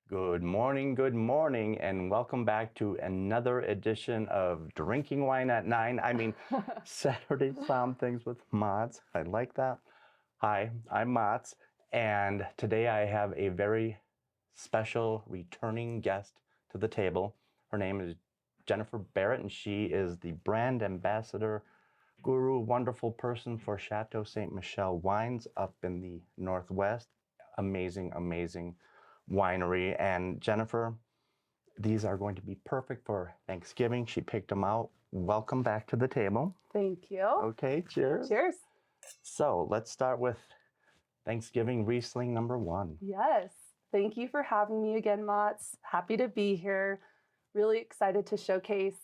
Good morning, and welcome back to another edition of Drinking Wine at 9. Saturday Somm-things with Mods. I like that. Hi, I'm Mods, and today I have a very special returning guest to the table. Her name is Jennifer Barrett, and she is the brand ambassador, guru, wonderful person for Chateau Ste Michelle wines up in the Northwest. Amazing winery. And Jennifer, these are going to be perfect for Thanksgiving. She picked them out. Welcome back to the table. Thank you. Okay, cheers. Cheers. So let's start with Thanksgiving Riesling number 1. Yes. Thank you for having me again, Mats. Happy to be here. Really excited to showcase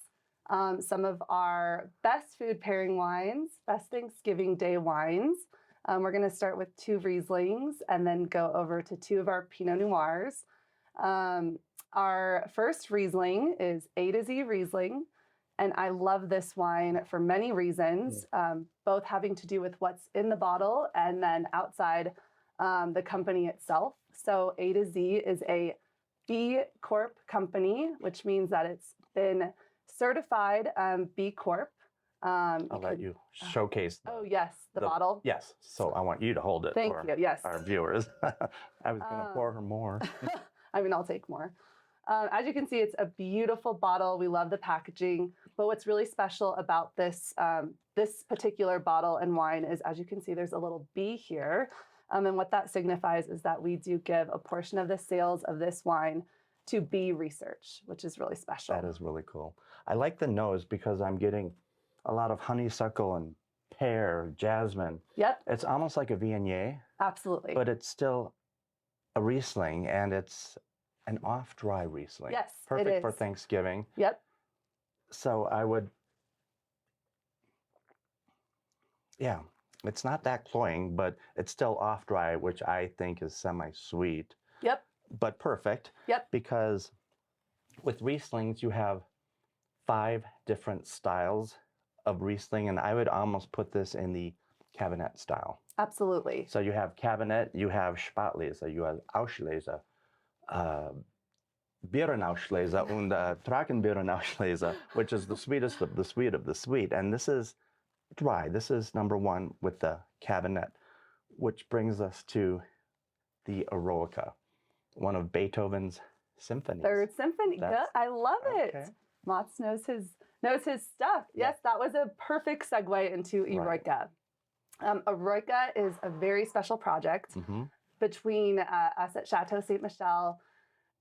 some of our best food pairing wines, best Thanksgiving Day wines. We're going to start with 2 Rieslings and then go over to 2 of our Pinot Noirs. Our first Riesling is A to Z Riesling, and I love this wine for many reasons, both having to do with what's in the bottle and then outside the company itself. So A to Z is a B Corp company, which means that it's been certified B Corp. I'll let you showcase the bottle. Yes, so I want you to hold it Thank for you. Yes. our viewers. I was going to pour her more. I'll take more. As you can see, it's a beautiful bottle. We love the packaging. But what's really special about this particular bottle and wine is, as you can see, there's a little B here. And what that signifies is that we do give a portion of the sales of this wine to bee research, which is really special. That is really cool. I like the nose because I'm getting a lot of honeysuckle and pear, jasmine. Yep. It's almost like a Viognier. Absolutely. But it's still a Riesling, and it's an off-dry Riesling. Yes, perfect it is. for Thanksgiving. Yep. So I would, it's not that cloying, but it's still off-dry, which I think is semi-sweet. Yep. But perfect. Yep. Because with Rieslings, you have 5 different styles of Riesling, and I would almost put this in the Cabernet style. Absolutely. So you have Cabernet, you have Spätlese, you have Auslese, Beerenauslese, and Trockenbeerenauslese, which is the sweetest of the sweet of the sweet. And this is dry. This is number 1 with the Cabernet, which brings us to the Eroica, one of Beethoven's symphonies. 3rd Symphony. Good. I love it. Okay. Mats knows his stuff. Yes, that was a perfect segue into Eroica. Eroica is a very special project between us at Chateau Ste Michelle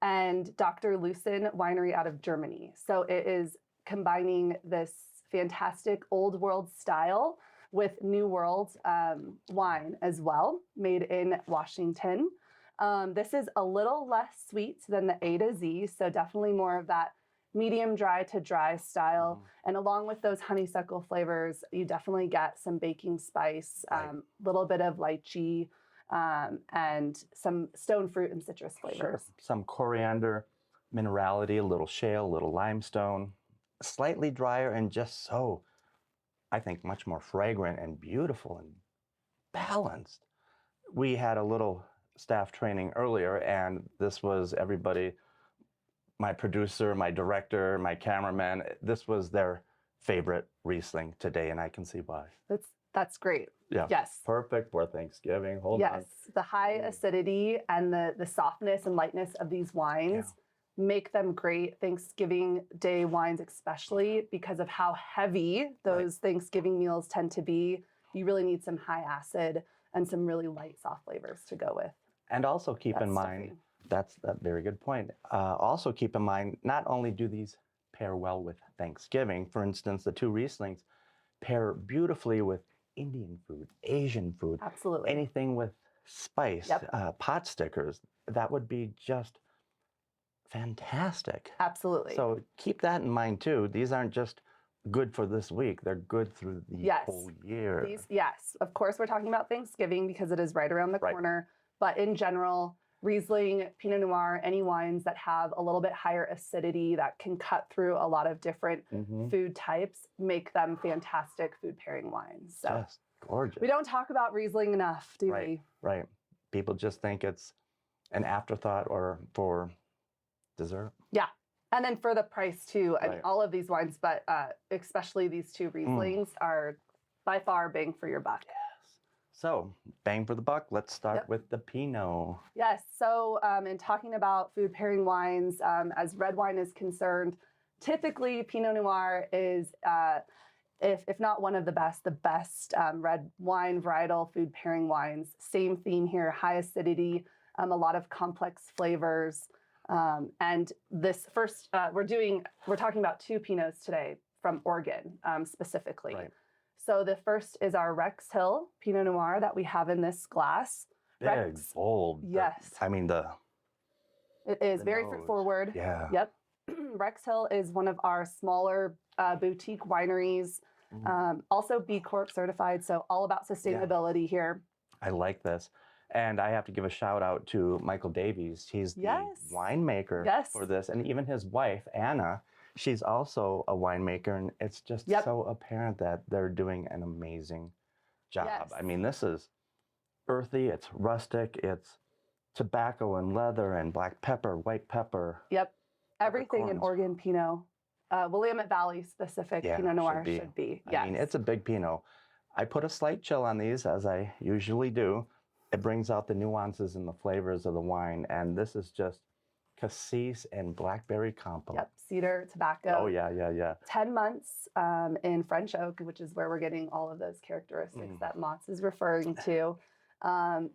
and Dr. Lucen Winery out of Germany. So it is combining this fantastic old world style with new world wine as well, made in Washington. This is a little less sweet than the A to Z, so definitely more of that medium dry to dry style. And along with those honeysuckle flavors, you definitely get some baking spice, little bit of lychee, and some stone fruit and citrus flavors. Sure. Some coriander, minerality, a little shale, a little limestone, slightly drier, and just so, I think, much more fragrant and beautiful and balanced. We had a little staff training earlier, and this was everybody, my producer, my director, my cameraman, this was their favorite Riesling today, and I can see why. That's great. Yeah. Yes. Perfect for Thanksgiving. Hold on. Yes. The high acidity and the softness and lightness of these wines make them great Thanksgiving Day wines, especially because of how heavy those Thanksgiving meals tend to be. You really need some high acid and some really light, soft flavors to go with. And also keep in mind, that's a very good point. Also keep in mind, not only do these pair well with Thanksgiving, for instance, the 2 Rieslings pair beautifully with Indian food, Asian food. Absolutely. Anything with spice, pot stickers, that would be just fantastic. Absolutely. So keep that in mind too. These aren't just good for this week. They're good through the whole year. Yes. Of course, we're talking about Thanksgiving because it is right around the corner. But in general, Riesling, Pinot Noir, any wines that have a little bit higher acidity that can cut through a lot of different food types make them fantastic food pairing wines. So just gorgeous. We don't talk about Riesling enough, do we? Right. People just think it's an afterthought or for dessert. Yeah. And then for the price too, I mean, all of these wines, but especially these two Rieslings are by far bang for your buck. Yes. So bang for the buck, let's start with the Pinot. Yes. So in talking about food pairing wines, as red wine is concerned, typically Pinot Noir is, if not one of the best red wine varietal food pairing wines. Same theme here, high acidity, a lot of complex flavors. And this first, we're talking about two Pinots today from Oregon specifically. Right. So the first is our Rex Hill Pinot Noir that we have in this glass. Big, bold. Yes. It is very fruit forward. Yeah. Yep. Rex Hill is one of our smaller boutique wineries, also B Corp certified. So all about sustainability here. I like this. And I have to give a shout out to Michael Davies. He's the winemaker for this. And even his wife, Anna, she's also a winemaker. And it's just so apparent that they're doing an amazing job. Yes. I mean, this is earthy, it's rustic, it's tobacco and leather and black pepper, white pepper. Yep. Everything in Oregon Pinot. Willamette Valley specific Pinot Noir should be. I mean, it's a big Pinot. I put a slight chill on these, as I usually do. It brings out the nuances and the flavors of the wine. And this is just cassis and blackberry compote. Yep, cedar, tobacco. Oh, yeah. 10 months in French oak, which is where we're getting all of those characteristics that Mott's is referring to.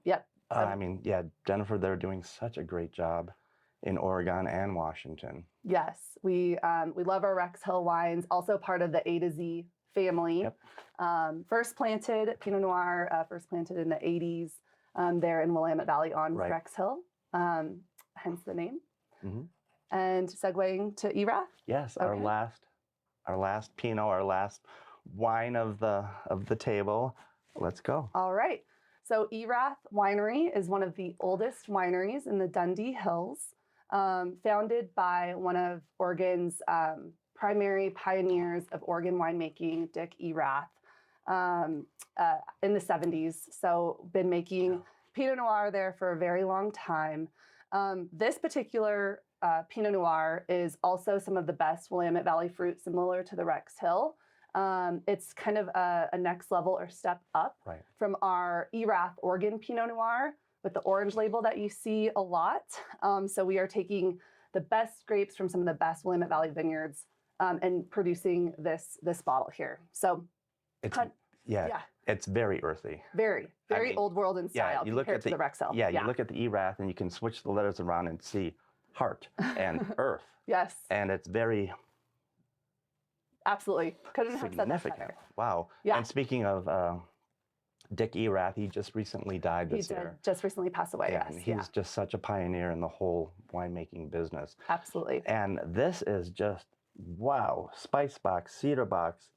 Yep. I mean, Jennifer, they're doing such a great job in Oregon and Washington. Yes, we love our Rex Hill wines, also part of the A to Z family. Yep. First planted Pinot Noir, first planted in the 80s there in Willamette Valley on Rex Hill, hence the name. And segueing to Erath. Yes, our last Pinot, our last wine of the table. Let's go. All right. So Erath Winery is one of the oldest wineries in the Dundee Hills, founded by one of Oregon's primary pioneers of Oregon winemaking, Dick Erath, in the 70s. So been making Pinot Noir there for a very long time. This particular Pinot Noir is also some of the best Willamette Valley fruit, similar to the Rex Hill. It's kind of a next level or step up from our Erath Oregon Pinot Noir with the orange label that you see a lot. So we are taking the best grapes from some of the best Willamette Valley vineyards and producing this bottle here. So it's very earthy. Very old world in style compared to the Rex Hill. Yeah, you look at the Erath and you can switch the letters around and see heart and earth. Yes. And it's very... Absolutely. Couldn't have said that better. Wow. Yeah. And speaking of Dick Erath, he just recently died this year. He just recently passed away, yes. And he's just such a pioneer in the whole winemaking business. Absolutely. And this is just, wow. Spice box, cedar box,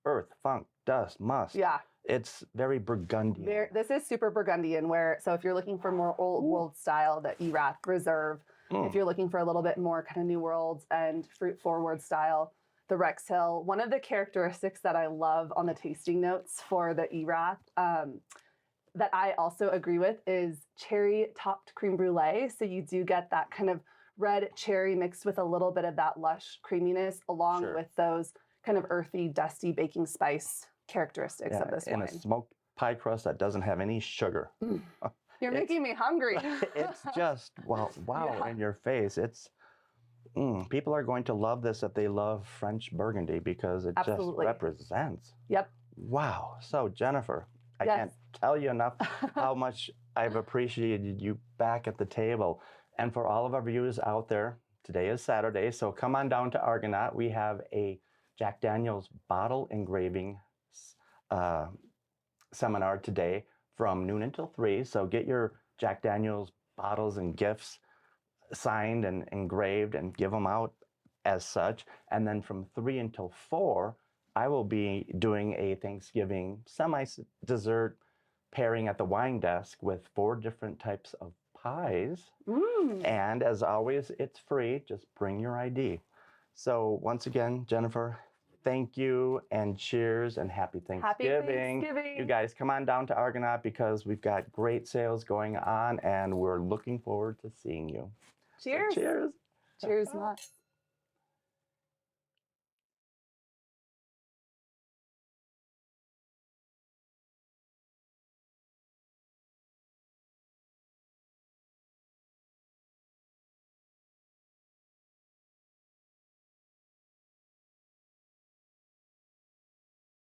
earth, funk, dust, musk. Yeah. It's very Burgundian. This is super Burgundian, so if you're looking for more old world style, the Erath Reserve. If you're looking for a little bit more kind of New World and fruit forward style, the Rex Hill. One of the characteristics that I love on the tasting notes for the Erath that I also agree with is cherry topped creme brulee. So you do get that kind of red cherry mixed with a little bit of that lush creaminess along with those kind of earthy, dusty baking spice characteristics of this wine. And a smoked pie crust that doesn't have any sugar. You're making me hungry. It's just, wow, in your face. It's... people are going to love this if they love French Burgundy because it just represents. Yep. Wow. So Jennifer, I can't tell you enough how much I've appreciated you back at the table. And for all of our viewers out there, today is Saturday, so come on down to Argonaut. We have a Jack Daniel's bottle engraving seminar today from noon until 3. So get your Jack Daniel's bottles and gifts signed and engraved and give them out as such. And then from 3 until 4, I will be doing a Thanksgiving semi-dessert pairing at the wine desk with 4 different types of pies. And as always, it's free. Just bring your ID. So once again, Jennifer, thank you and cheers and happy Thanksgiving. Happy Thanksgiving. You guys come on down to Argonaut because we've got great sales going on and we're looking forward to seeing you. Cheers. So cheers. Cheers, Matt.